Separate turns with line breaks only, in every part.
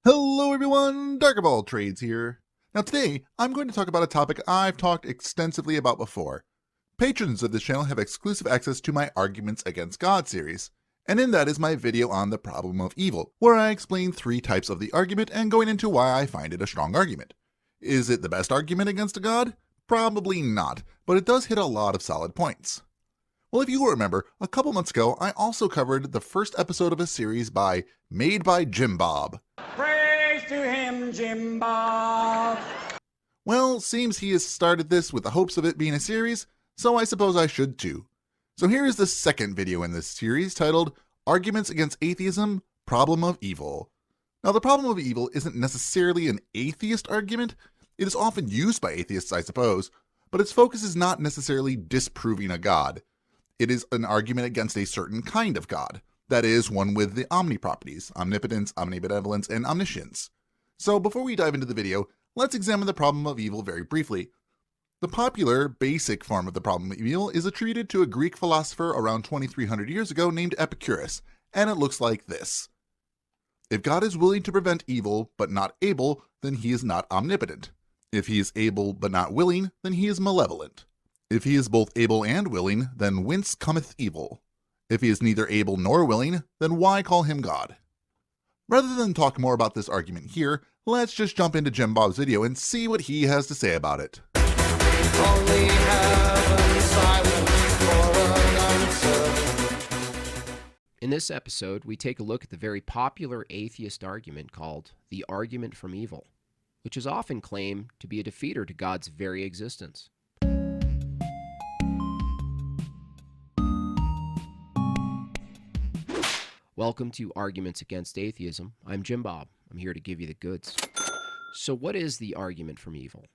Hello everyone, DarkOfAllTrades here. Now today, I'm going to talk about a topic I've talked extensively about before. Patrons of this channel have exclusive access to my Arguments Against God series, and in that is my video on the problem of evil, where I explain 3 types of the argument and going into why I find it a strong argument. Is it the best argument against a God? Probably not, but it does hit a lot of solid points. Well, if you will remember, a couple months ago, I also covered the first episode of a series made by Jim Bob.
Praise to him, Jim Bob.
Well, seems he has started this with the hopes of it being a series, so I suppose I should too. So here is the second video in this series titled Arguments Against Atheism, Problem of Evil. Now, the problem of evil isn't necessarily an atheist argument. It is often used by atheists, I suppose, but its focus is not necessarily disproving a God. It is an argument against a certain kind of God. That is, one with the omni-properties, omnipotence, omnibenevolence, and omniscience. So before we dive into the video, let's examine the problem of evil very briefly. The popular, basic form of the problem of evil is attributed to a Greek philosopher around 2300 years ago named Epicurus, and it looks like this. If God is willing to prevent evil, but not able, then he is not omnipotent. If he is able, but not willing, then he is malevolent. If he is both able and willing, then whence cometh evil? If he is neither able nor willing, then why call him God? Rather than talk more about this argument here, let's just jump into Jim Bob's video and see what he has to say about it.
Only heaven silent for an answer.
In this episode, we take a look at the very popular atheist argument called the argument from evil, which is often claimed to be a defeater to God's very existence. Welcome to Arguments Against Atheism. I'm Jim Bob. I'm here to give you the goods. So what is the argument from evil?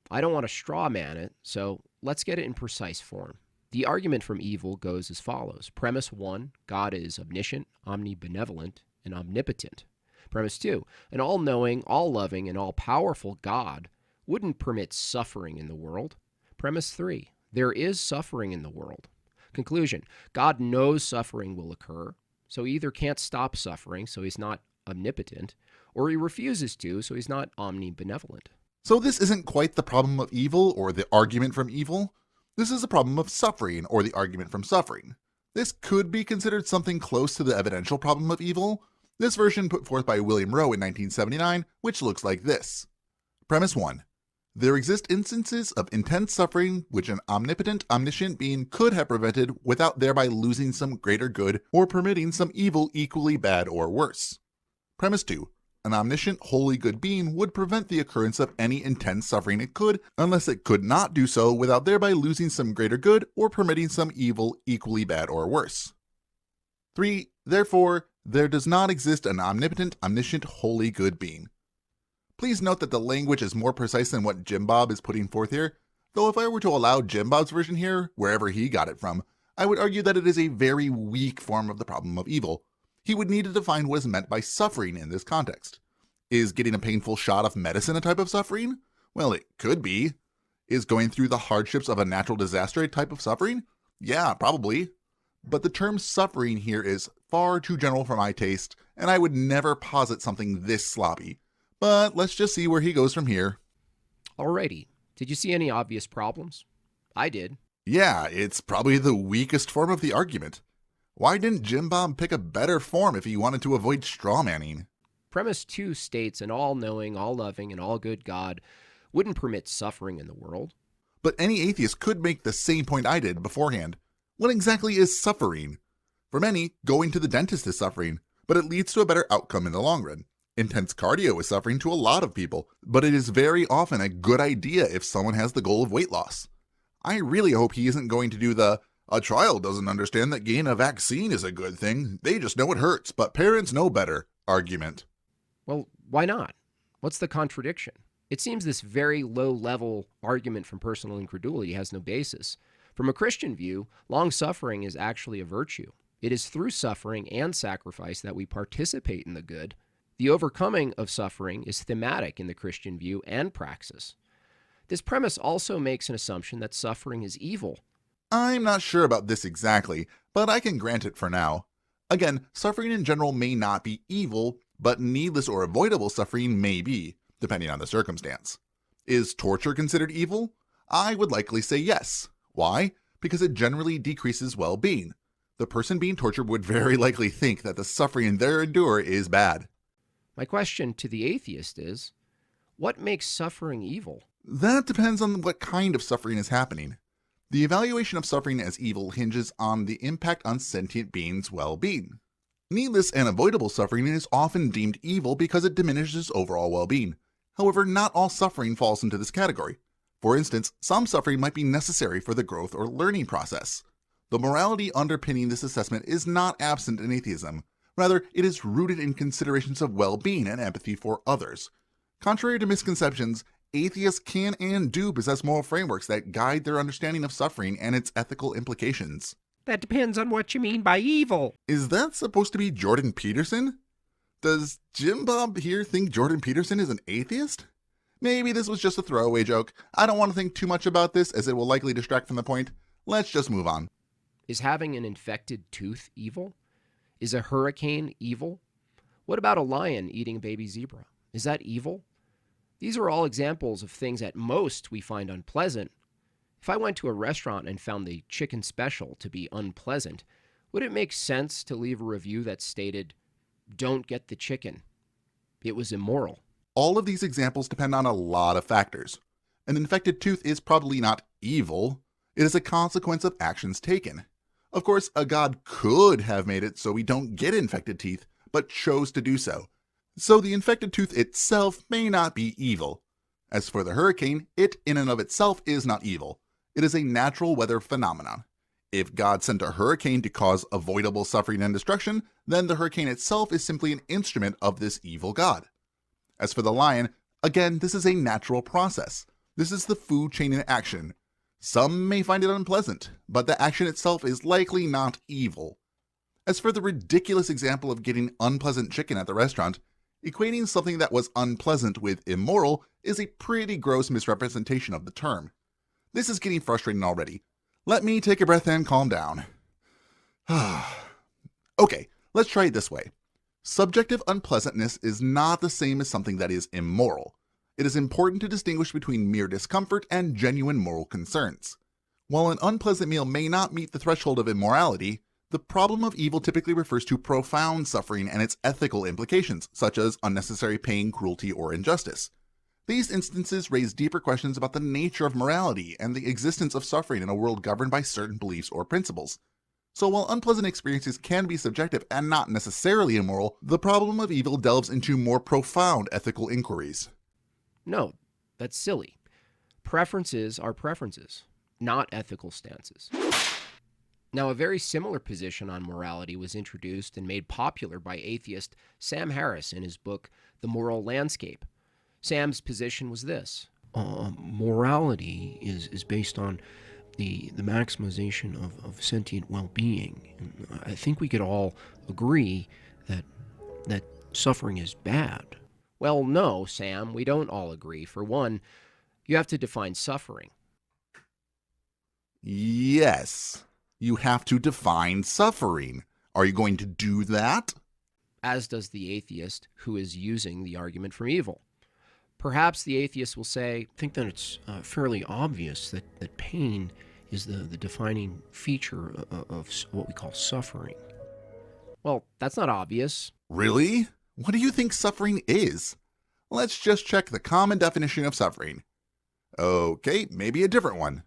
I don't want to straw man it, so let's get it in precise form. The argument from evil goes as follows. Premise 1, God is omniscient, omnibenevolent, and omnipotent. Premise 2, an all-knowing, all-loving, and all-powerful God wouldn't permit suffering in the world. Premise 3, there is suffering in the world. Conclusion, God knows suffering will occur, so he either can't stop suffering, so he's not omnipotent, or he refuses to, so he's not omnibenevolent.
So this isn't quite the problem of evil or the argument from evil. This is the problem of suffering or the argument from suffering. This could be considered something close to the evidential problem of evil. This version put forth by William Rowe in 1979, which looks like this. Premise 1. There exist instances of intense suffering which an omnipotent, omniscient being could have prevented without thereby losing some greater good or permitting some evil equally bad or worse. Premise 2. An omniscient, wholly good being would prevent the occurrence of any intense suffering it could, unless it could not do so without thereby losing some greater good or permitting some evil equally bad or worse. 3. Therefore, there does not exist an omnipotent, omniscient, wholly good being. Please note that the language is more precise than what Jim Bob is putting forth here, though if I were to allow Jim Bob's version here, wherever he got it from, I would argue that it is a very weak form of the problem of evil. He would need to define what is meant by suffering in this context. Is getting a painful shot of medicine a type of suffering? Well, it could be. Is going through the hardships of a natural disaster a type of suffering? Yeah, probably. But the term suffering here is far too general for my taste, and I would never posit something this sloppy. But let's just see where he goes from here.
Alrighty, did you see any obvious problems? I did.
Yeah, it's probably the weakest form of the argument. Why didn't Jim Bob pick a better form if he wanted to avoid strawmanning?
Premise 2 states an all-knowing, all-loving, and all-good God wouldn't permit suffering in the world.
But any atheist could make the same point I did beforehand. What exactly is suffering? For many, going to the dentist is suffering, but it leads to a better outcome in the long run. Intense cardio is suffering to a lot of people, but it is very often a good idea if someone has the goal of weight loss. I really hope he isn't going to do a trial doesn't understand that getting a vaccine is a good thing, they just know it hurts, but parents know better argument.
Well, why not? What's the contradiction? It seems this very low-level argument from personal incredulity has no basis. From a Christian view, long-suffering is actually a virtue. It is through suffering and sacrifice that we participate in the good. The overcoming of suffering is thematic in the Christian view and praxis. This premise also makes an assumption that suffering is evil.
I'm not sure about this exactly, but I can grant it for now. Again, suffering in general may not be evil, but needless or avoidable suffering may be, depending on the circumstance. Is torture considered evil? I would likely say yes. Why? Because it generally decreases well-being. The person being tortured would very likely think that the suffering they endure is bad.
My question to the atheist is, what makes suffering evil?
That depends on what kind of suffering is happening. The evaluation of suffering as evil hinges on the impact on sentient beings' well-being. Needless and avoidable suffering is often deemed evil because it diminishes overall well-being. However, not all suffering falls into this category. For instance, some suffering might be necessary for the growth or learning process. The morality underpinning this assessment is not absent in atheism. Rather, it is rooted in considerations of well-being and empathy for others. Contrary to misconceptions, atheists can and do possess moral frameworks that guide their understanding of suffering and its ethical implications.
That depends on what you mean by evil.
Is that supposed to be Jordan Peterson? Does Jim Bob here think Jordan Peterson is an atheist? Maybe this was just a throwaway joke. I don't want to think too much about this as it will likely distract from the point. Let's just move on.
Is having an infected tooth evil? Is a hurricane evil? What about a lion eating a baby zebra? Is that evil? These are all examples of things at most we find unpleasant. If I went to a restaurant and found the chicken special to be unpleasant, would it make sense to leave a review that stated, "Don't get the chicken. It was immoral"?
All of these examples depend on a lot of factors. An infected tooth is probably not evil. It is a consequence of actions taken. Of course, a god could have made it so we don't get infected teeth, but chose to do so. So the infected tooth itself may not be evil. As for the hurricane, it in and of itself is not evil. It is a natural weather phenomenon. If God sent a hurricane to cause avoidable suffering and destruction, then the hurricane itself is simply an instrument of this evil God. As for the lion, again, this is a natural process. This is the food chain in action. Some may find it unpleasant, but the action itself is likely not evil. As for the ridiculous example of getting unpleasant chicken at the restaurant, equating something that was unpleasant with immoral is a pretty gross misrepresentation of the term. This is getting frustrating already. Let me take a breath and calm down. Okay, let's try it this way. Subjective unpleasantness is not the same as something that is immoral. It is important to distinguish between mere discomfort and genuine moral concerns. While an unpleasant meal may not meet the threshold of immorality, the problem of evil typically refers to profound suffering and its ethical implications, such as unnecessary pain, cruelty, or injustice. These instances raise deeper questions about the nature of morality and the existence of suffering in a world governed by certain beliefs or principles. So while unpleasant experiences can be subjective and not necessarily immoral, the problem of evil delves into more profound ethical inquiries.
No, that's silly. Preferences are preferences, not ethical stances. Now, a very similar position on morality was introduced and made popular by atheist Sam Harris in his book, The Moral Landscape. Sam's position was this. Morality is based on the maximization of sentient well-being. And I think we could all agree that suffering is bad. Well, no, Sam, we don't all agree. For one, you have to define suffering.
Yes, you have to define suffering. Are you going to do that?
As does the atheist who is using the argument from evil. Perhaps the atheist will say, I think that it's fairly obvious that pain is the defining feature of what we call suffering. Well, that's not obvious.
Really? What do you think suffering is? Let's just check the common definition of suffering. Okay, maybe a different one.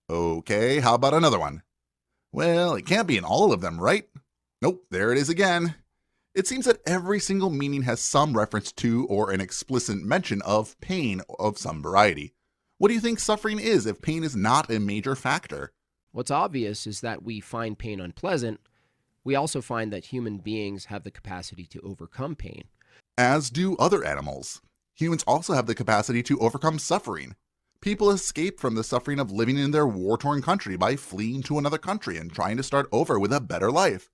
Okay, how about another one? Well, it can't be in all of them, right? Nope, there it is again. It seems that every single meaning has some reference to or an explicit mention of pain of some variety. What do you think suffering is if pain is not a major factor?
What's obvious is that we find pain unpleasant. We also find that human beings have the capacity to overcome pain.
As do other animals. Humans also have the capacity to overcome suffering. People escape from the suffering of living in their war-torn country by fleeing to another country and trying to start over with a better life.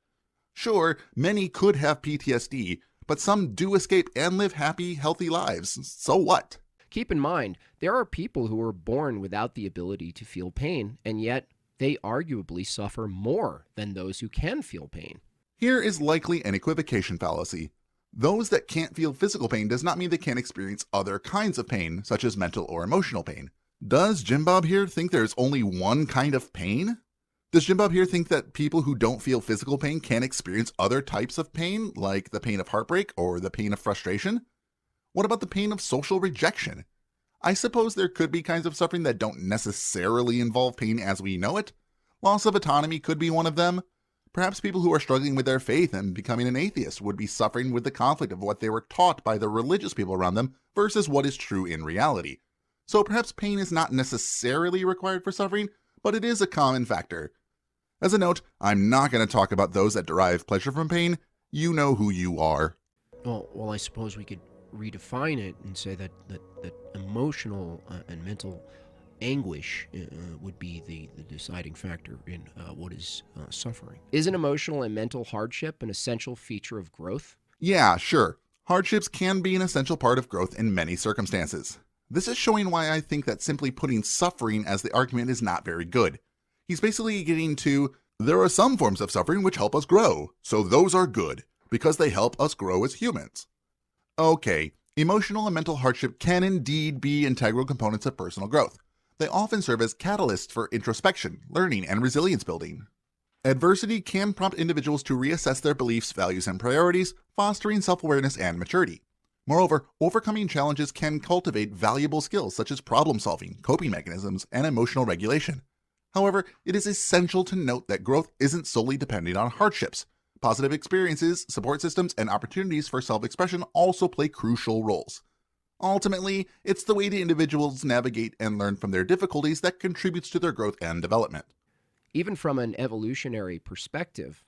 Sure, many could have PTSD, but some do escape and live happy, healthy lives. So what?
Keep in mind, there are people who are born without the ability to feel pain, and yet they arguably suffer more than those who can feel pain.
Here is likely an equivocation fallacy. Those that can't feel physical pain does not mean they can't experience other kinds of pain, such as mental or emotional pain. Does Jim Bob here think there's only one kind of pain? Does Jim Bob here think that people who don't feel physical pain can experience other types of pain, like the pain of heartbreak or the pain of frustration? What about the pain of social rejection? I suppose there could be kinds of suffering that don't necessarily involve pain as we know it. Loss of autonomy could be one of them. Perhaps people who are struggling with their faith and becoming an atheist would be suffering with the conflict of what they were taught by the religious people around them versus what is true in reality. So perhaps pain is not necessarily required for suffering, but it is a common factor. As a note, I'm not going to talk about those that derive pleasure from pain. You know who you are.
Well, I suppose we could redefine it and say that emotional and mental anguish would be the deciding factor in what is suffering. Isn't emotional and mental hardship an essential feature of growth?
Yeah, sure. Hardships can be an essential part of growth in many circumstances. This is showing why I think that simply putting suffering as the argument is not very good. He's basically getting to, there are some forms of suffering which help us grow, so those are good, because they help us grow as humans. Okay, emotional and mental hardship can indeed be integral components of personal growth. They often serve as catalysts for introspection, learning, and resilience building. Adversity can prompt individuals to reassess their beliefs, values, and priorities, fostering self-awareness and maturity. Moreover, overcoming challenges can cultivate valuable skills such as problem solving, coping mechanisms, and emotional regulation. However, it is essential to note that growth isn't solely dependent on hardships. Positive experiences, support systems, and opportunities for self-expression also play crucial roles. Ultimately, it's the way the individuals navigate and learn from their difficulties that contributes to their growth and development.
Even from an evolutionary perspective,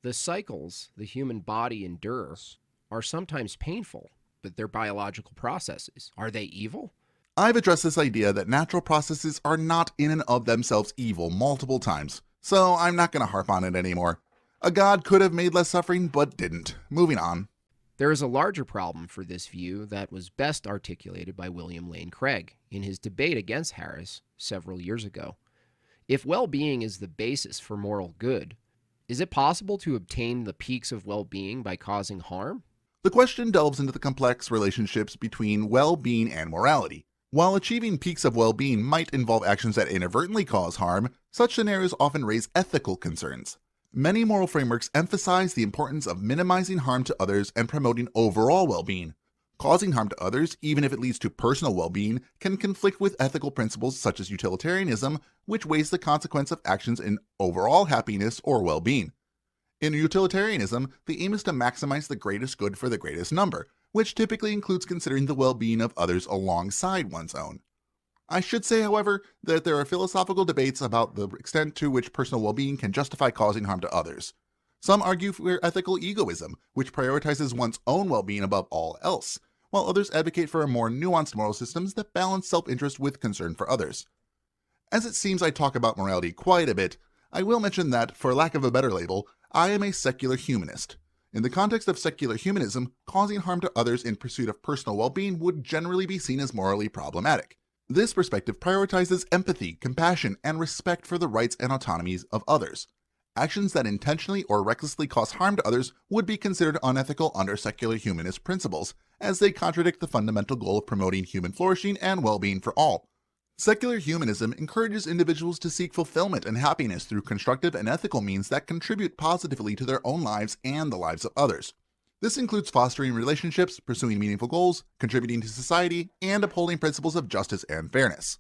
the cycles the human body endures are sometimes painful, but they're biological processes. Are they evil?
I've addressed this idea that natural processes are not in and of themselves evil multiple times, so I'm not going to harp on it anymore. A god could have made less suffering, but didn't. Moving on.
There is a larger problem for this view that was best articulated by William Lane Craig in his debate against Harris several years ago. If well-being is the basis for moral good, is it possible to obtain the peaks of well-being by causing harm?
The question delves into the complex relationships between well-being and morality. While achieving peaks of well-being might involve actions that inadvertently cause harm, such scenarios often raise ethical concerns. Many moral frameworks emphasize the importance of minimizing harm to others and promoting overall well-being. Causing harm to others, even if it leads to personal well-being, can conflict with ethical principles such as utilitarianism, which weighs the consequence of actions in overall happiness or well-being. In utilitarianism, the aim is to maximize the greatest good for the greatest number, which typically includes considering the well-being of others alongside one's own. I should say, however, that there are philosophical debates about the extent to which personal well-being can justify causing harm to others. Some argue for ethical egoism, which prioritizes one's own well-being above all else, while others advocate for more nuanced moral systems that balance self-interest with concern for others. As it seems I talk about morality quite a bit, I will mention that, for lack of a better label, I am a secular humanist. In the context of secular humanism, causing harm to others in pursuit of personal well-being would generally be seen as morally problematic. This perspective prioritizes empathy, compassion, and respect for the rights and autonomies of others. Actions that intentionally or recklessly cause harm to others would be considered unethical under secular humanist principles, as they contradict the fundamental goal of promoting human flourishing and well-being for all. Secular humanism encourages individuals to seek fulfillment and happiness through constructive and ethical means that contribute positively to their own lives and the lives of others. This includes fostering relationships, pursuing meaningful goals, contributing to society, and upholding principles of justice and fairness.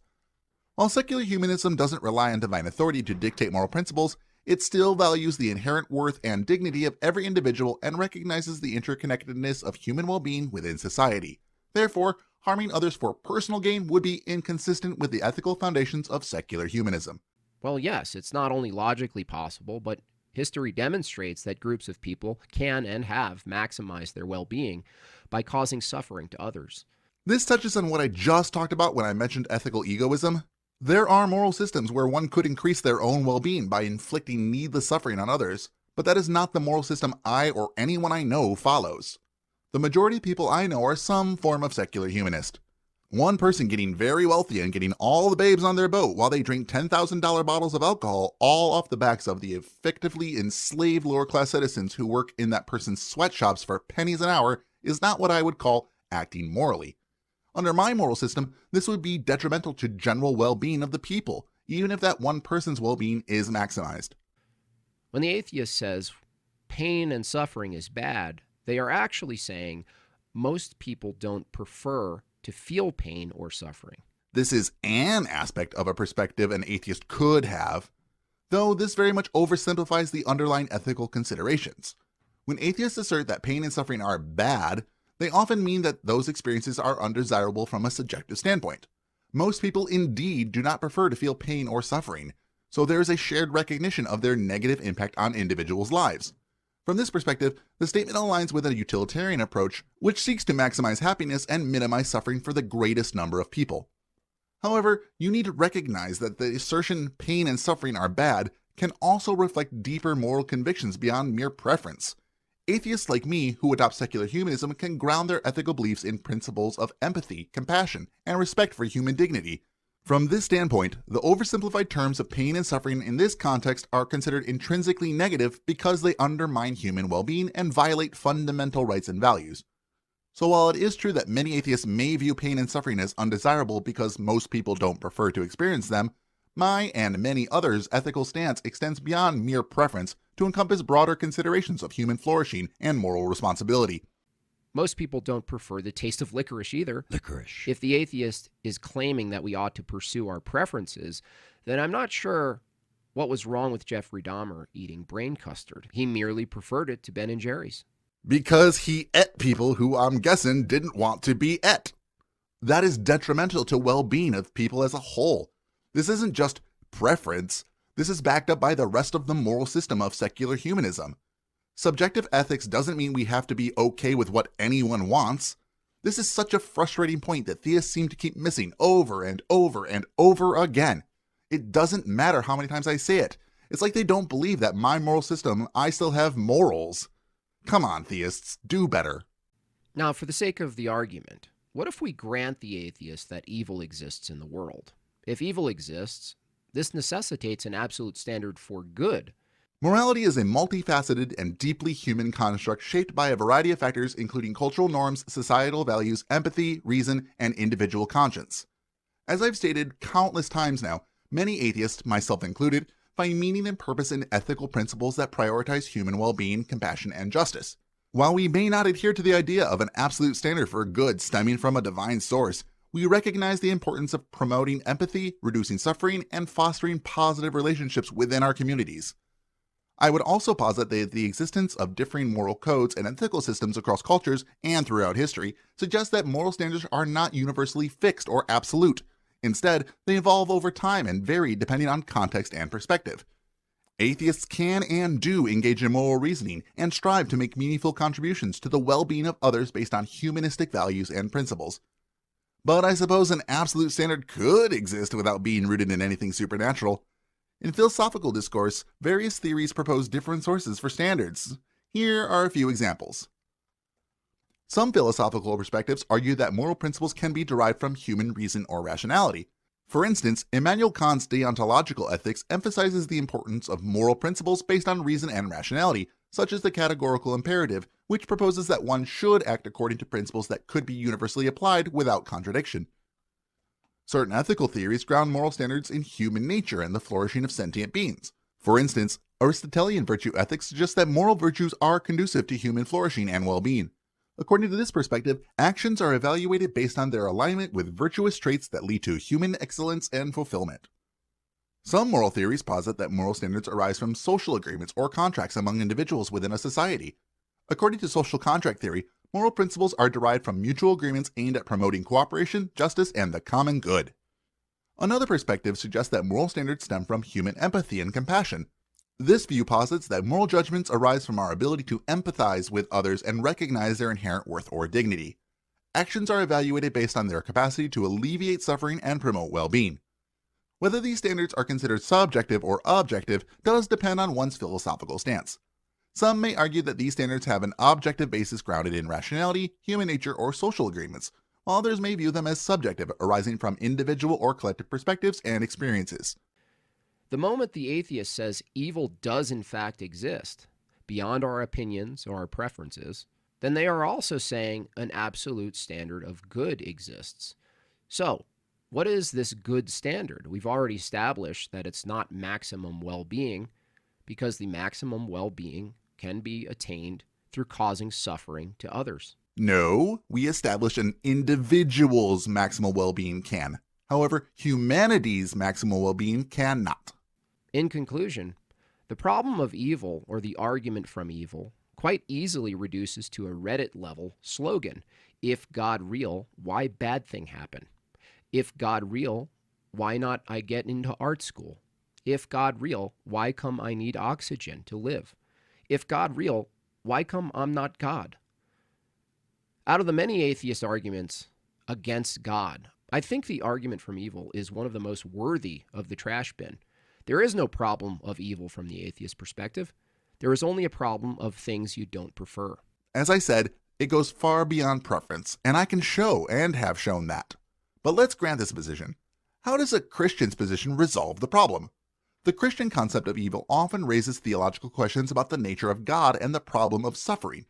While secular humanism doesn't rely on divine authority to dictate moral principles, it still values the inherent worth and dignity of every individual and recognizes the interconnectedness of human well-being within society. Therefore, harming others for personal gain would be inconsistent with the ethical foundations of secular humanism.
Well, yes, it's not only logically possible, but history demonstrates that groups of people can and have maximized their well-being by causing suffering to others.
This touches on what I just talked about when I mentioned ethical egoism. There are moral systems where one could increase their own well-being by inflicting needless suffering on others, but that is not the moral system I or anyone I know follows. The majority of people I know are some form of secular humanist. One person getting very wealthy and getting all the babes on their boat while they drink $10,000 bottles of alcohol, all off the backs of the effectively enslaved lower class citizens who work in that person's sweatshops for pennies an hour, is not what I would call acting morally. Under my moral system, this would be detrimental to general well-being of the people, even if that one person's well-being is maximized.
When the atheist says pain and suffering is bad, they are actually saying most people don't prefer to feel pain or suffering.
This is an aspect of a perspective an atheist could have, though this very much oversimplifies the underlying ethical considerations. When atheists assert that pain and suffering are bad, they often mean that those experiences are undesirable from a subjective standpoint. Most people indeed do not prefer to feel pain or suffering, so there is a shared recognition of their negative impact on individuals' lives. From this perspective, the statement aligns with a utilitarian approach which seeks to maximize happiness and minimize suffering for the greatest number of people. However, you need to recognize that the assertion pain and suffering are bad can also reflect deeper moral convictions beyond mere preference. Atheists like me who adopt secular humanism can ground their ethical beliefs in principles of empathy, compassion, and respect for human dignity. From this standpoint, the oversimplified terms of pain and suffering in this context are considered intrinsically negative because they undermine human well-being and violate fundamental rights and values. So while it is true that many atheists may view pain and suffering as undesirable because most people don't prefer to experience them, my and many others' ethical stance extends beyond mere preference to encompass broader considerations of human flourishing and moral responsibility.
Most people don't prefer the taste of licorice either.
Licorice.
If the atheist is claiming that we ought to pursue our preferences, then I'm not sure what was wrong with Jeffrey Dahmer eating brain custard. He merely preferred it to Ben and Jerry's.
Because he ate people who I'm guessing didn't want to be ate. That is detrimental to well-being of people as a whole. This isn't just preference. This is backed up by the rest of the moral system of secular humanism. Subjective ethics doesn't mean we have to be okay with what anyone wants. This is such a frustrating point that theists seem to keep missing over and over and over again. It doesn't matter how many times I say it. It's like they don't believe that my moral system, I still have morals. Come on, theists, do better.
Now, for the sake of the argument, what if we grant the atheist that evil exists in the world? If evil exists, this necessitates an absolute standard for good.
Morality is a multifaceted and deeply human construct shaped by a variety of factors including cultural norms, societal values, empathy, reason, and individual conscience. As I've stated countless times now, many atheists, myself included, find meaning and purpose in ethical principles that prioritize human well-being, compassion, and justice. While we may not adhere to the idea of an absolute standard for good stemming from a divine source, we recognize the importance of promoting empathy, reducing suffering, and fostering positive relationships within our communities. I would also posit that the existence of differing moral codes and ethical systems across cultures and throughout history suggests that moral standards are not universally fixed or absolute. Instead, they evolve over time and vary depending on context and perspective. Atheists can and do engage in moral reasoning and strive to make meaningful contributions to the well-being of others based on humanistic values and principles. But I suppose an absolute standard could exist without being rooted in anything supernatural. In philosophical discourse, various theories propose different sources for standards. Here are a few examples. Some philosophical perspectives argue that moral principles can be derived from human reason or rationality. For instance, Immanuel Kant's deontological ethics emphasizes the importance of moral principles based on reason and rationality, such as the categorical imperative, which proposes that one should act according to principles that could be universally applied without contradiction. Certain ethical theories ground moral standards in human nature and the flourishing of sentient beings. For instance, Aristotelian virtue ethics suggests that moral virtues are conducive to human flourishing and well-being. According to this perspective, actions are evaluated based on their alignment with virtuous traits that lead to human excellence and fulfillment. Some moral theories posit that moral standards arise from social agreements or contracts among individuals within a society. According to social contract theory, moral principles are derived from mutual agreements aimed at promoting cooperation, justice, and the common good. Another perspective suggests that moral standards stem from human empathy and compassion. This view posits that moral judgments arise from our ability to empathize with others and recognize their inherent worth or dignity. Actions are evaluated based on their capacity to alleviate suffering and promote well-being. Whether these standards are considered subjective or objective does depend on one's philosophical stance. Some may argue that these standards have an objective basis grounded in rationality, human nature, or social agreements, while others may view them as subjective, arising from individual or collective perspectives and experiences.
The moment the atheist says evil does in fact exist, beyond our opinions or our preferences, then they are also saying an absolute standard of good exists. So, what is this good standard? We've already established that it's not maximum well-being, because the maximum well-being can be attained through causing suffering to others.
No, we established an individual's maximal well-being can. However, humanity's maximal well-being cannot.
In conclusion, the problem of evil, or the argument from evil, quite easily reduces to a Reddit-level slogan. If God real, why bad thing happen? If God real, why not I get into art school? If God real, why come I need oxygen to live? If God real, why come I'm not God? Out of the many atheist arguments against God, I think the argument from evil is one of the most worthy of the trash bin. There is no problem of evil from the atheist perspective. There is only a problem of things you don't prefer.
As I said, it goes far beyond preference, and I can show and have shown that. But let's grant this position. How does a Christian's position resolve the problem? The Christian concept of evil often raises theological questions about the nature of God and the problem of suffering.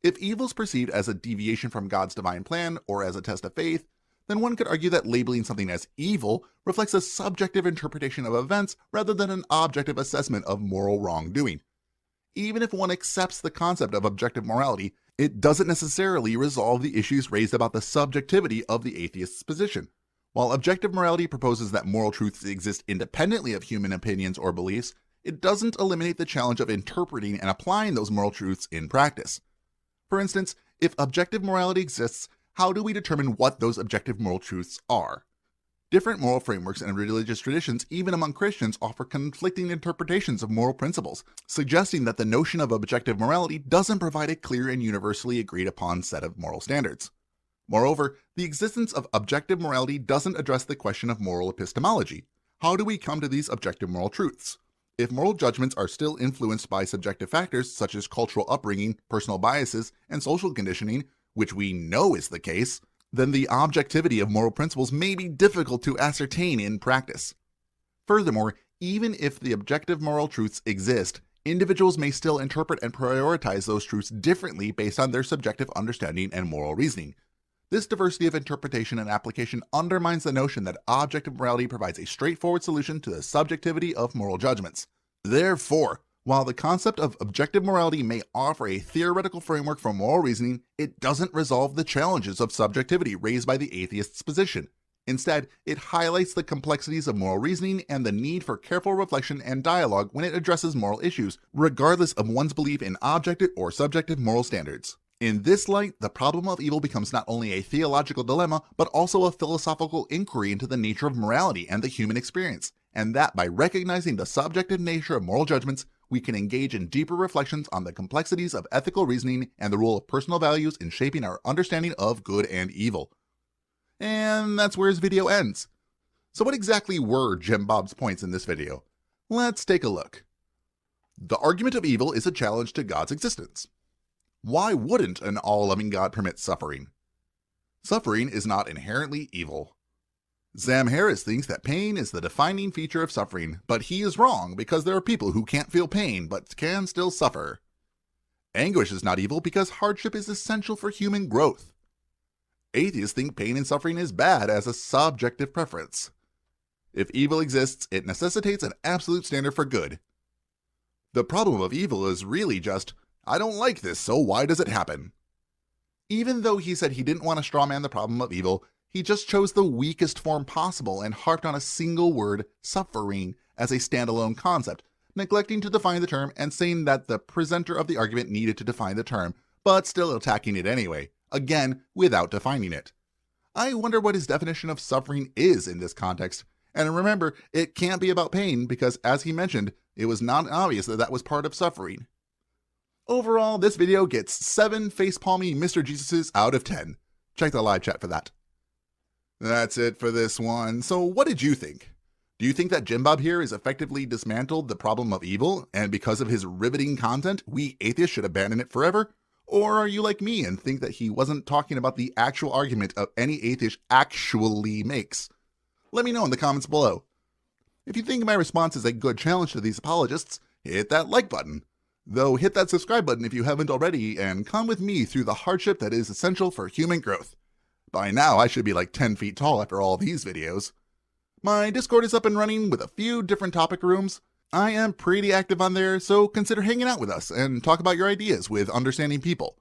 If evil is perceived as a deviation from God's divine plan or as a test of faith, then one could argue that labeling something as evil reflects a subjective interpretation of events rather than an objective assessment of moral wrongdoing. Even if one accepts the concept of objective morality, it doesn't necessarily resolve the issues raised about the subjectivity of the atheist's position. While objective morality proposes that moral truths exist independently of human opinions or beliefs, it doesn't eliminate the challenge of interpreting and applying those moral truths in practice. For instance, if objective morality exists, how do we determine what those objective moral truths are? Different moral frameworks and religious traditions, even among Christians, offer conflicting interpretations of moral principles, suggesting that the notion of objective morality doesn't provide a clear and universally agreed upon set of moral standards. Moreover, the existence of objective morality doesn't address the question of moral epistemology. How do we come to these objective moral truths? If moral judgments are still influenced by subjective factors such as cultural upbringing, personal biases, and social conditioning, which we know is the case, then the objectivity of moral principles may be difficult to ascertain in practice. Furthermore, even if the objective moral truths exist, individuals may still interpret and prioritize those truths differently based on their subjective understanding and moral reasoning. This diversity of interpretation and application undermines the notion that objective morality provides a straightforward solution to the subjectivity of moral judgments. Therefore, while the concept of objective morality may offer a theoretical framework for moral reasoning, it doesn't resolve the challenges of subjectivity raised by the atheist's position. Instead, it highlights the complexities of moral reasoning and the need for careful reflection and dialogue when it addresses moral issues, regardless of one's belief in objective or subjective moral standards. In this light, the problem of evil becomes not only a theological dilemma, but also a philosophical inquiry into the nature of morality and the human experience, and that by recognizing the subjective nature of moral judgments, we can engage in deeper reflections on the complexities of ethical reasoning and the role of personal values in shaping our understanding of good and evil. And that's where his video ends. So what exactly were Jim Bob's points in this video? Let's take a look. The argument of evil is a challenge to God's existence. Why wouldn't an all-loving God permit suffering? Suffering is not inherently evil. Sam Harris thinks that pain is the defining feature of suffering, but he is wrong because there are people who can't feel pain but can still suffer. Anguish is not evil because hardship is essential for human growth. Atheists think pain and suffering is bad as a subjective preference. If evil exists, it necessitates an absolute standard for good. The problem of evil is really just, I don't like this, so why does it happen? Even though he said he didn't want to strawman the problem of evil, he just chose the weakest form possible and harped on a single word, suffering, as a standalone concept, neglecting to define the term and saying that the presenter of the argument needed to define the term, but still attacking it anyway, again, without defining it. I wonder what his definition of suffering is in this context, and remember, it can't be about pain because, as he mentioned, it was not obvious that that was part of suffering. Overall, this video gets 7 facepalmy Mr. Jesuses out of 10. Check the live chat for that. That's it for this one. So what did you think? Do you think that Jim Bob here has effectively dismantled the problem of evil, and because of his riveting content, we atheists should abandon it forever? Or are you like me and think that he wasn't talking about the actual argument any atheist actually makes? Let me know in the comments below. If you think my response is a good challenge to these apologists, hit that like button. Though hit that subscribe button if you haven't already, and come with me through the hardship that is essential for human growth. By now, I should be like 10 feet tall after all these videos. My Discord is up and running with a few different topic rooms. I am pretty active on there, so consider hanging out with us and talk about your ideas with understanding people.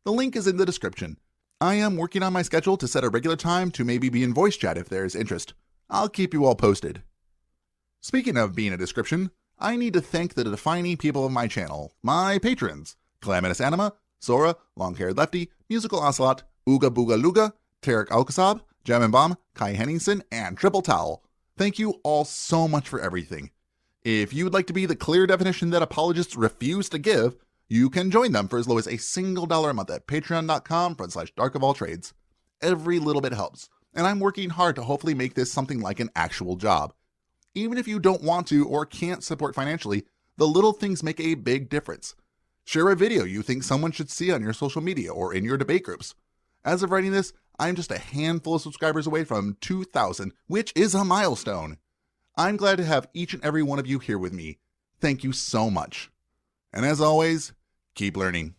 The link is in the description. I am working on my schedule to set a regular time to maybe be in voice chat if there's interest. I'll keep you all posted. Speaking of being a description, I need to thank the defining people of my channel, my patrons, Calamitous Anima, Sora, Long-Haired Lefty, Musical Ocelot, Ooga Booga Luga, Tarek Alkasab, Jam and Bomb, Kai Henningsen, and Triple Towel. Thank you all so much for everything. If you would like to be the clear definition that apologists refuse to give, you can join them for as low as $1 a month at patreon.com/DarkOfAllTrades. Every little bit helps, and I'm working hard to hopefully make this something like an actual job. Even if you don't want to or can't support financially, the little things make a big difference. Share a video you think someone should see on your social media or in your debate groups. As of writing this, I'm just a handful of subscribers away from 2,000, which is a milestone. I'm glad to have each and every one of you here with me. Thank you so much. And as always, keep learning.